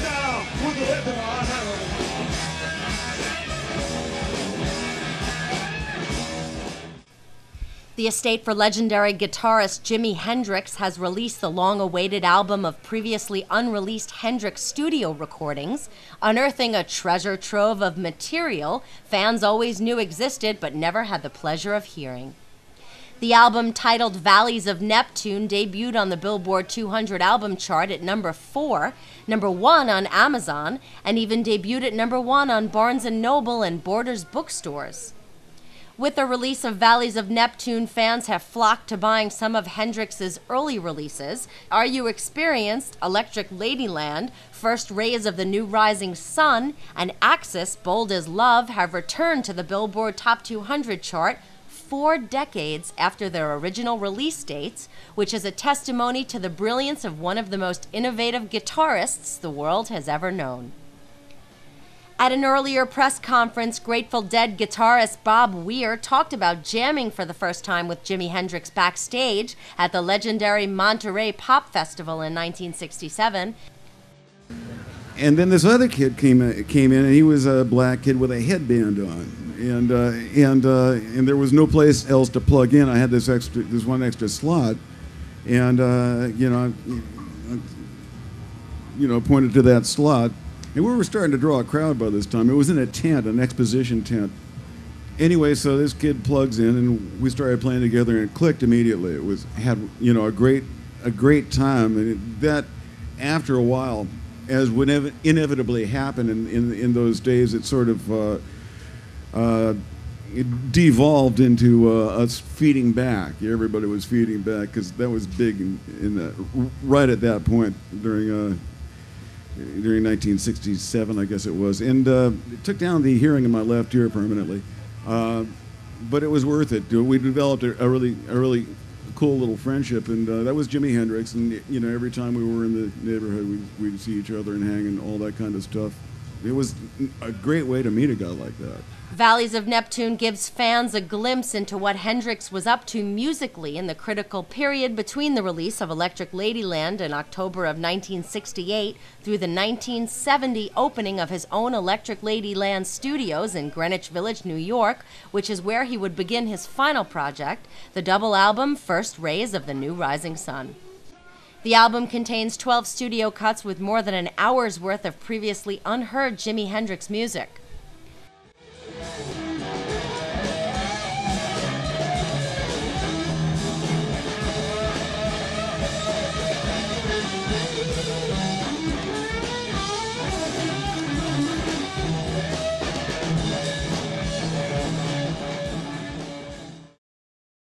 down with the rhythm I know. The estate for legendary guitarist Jimi Hendrix has released the long-awaited album of previously unreleased Hendrix studio recordings, unearthing a treasure trove of material fans always knew existed but never had the pleasure of hearing. The album, titled Valleys of Neptune, debuted on the Billboard 200 album chart at number 4, number 1 on Amazon, and even debuted at number 1 on Barnes & Noble and Borders bookstores. With the release of Valleys of Neptune, fans have flocked to buying some of Hendrix's early releases. Are You Experienced, Electric Ladyland, First Rays of the New Rising Sun, and Axis, Bold as Love have returned to the Billboard Top 200 chart 4 decades after their original release dates, which is a testimony to the brilliance of one of the most innovative guitarists the world has ever known. At an earlier press conference, Grateful Dead guitarist Bob Weir talked about jamming for the first time with Jimi Hendrix backstage at the legendary Monterey Pop Festival in 1967. And then this other kid came in, and he was a black kid with a headband on, and there was no place else to plug in. I had this one extra slot, and pointed to that slot. And we were starting to draw a crowd by this time. It was in a tent, an exposition tent. Anyway, so this kid plugs in, and we started playing together, and it clicked immediately. It had a great time, and that after a while, as would inevitably happen in those days, it sort of it devolved into us feeding back. Everybody was feeding back because that was big right at that point during 1967, I guess it was, and it took down the hearing in my left ear permanently, but it was worth it. We developed a really cool little friendship, and that was Jimi Hendrix, and every time we were in the neighborhood, we'd see each other and hang and all that kind of stuff. It was a great way to meet a guy like that. Valleys of Neptune gives fans a glimpse into what Hendrix was up to musically in the critical period between the release of Electric Ladyland in October of 1968 through the 1970 opening of his own Electric Ladyland studios in Greenwich Village, New York, which is where he would begin his final project, the double album First Rays of the New Rising Sun. The album contains 12 studio cuts with more than an hour's worth of previously unheard Jimi Hendrix music.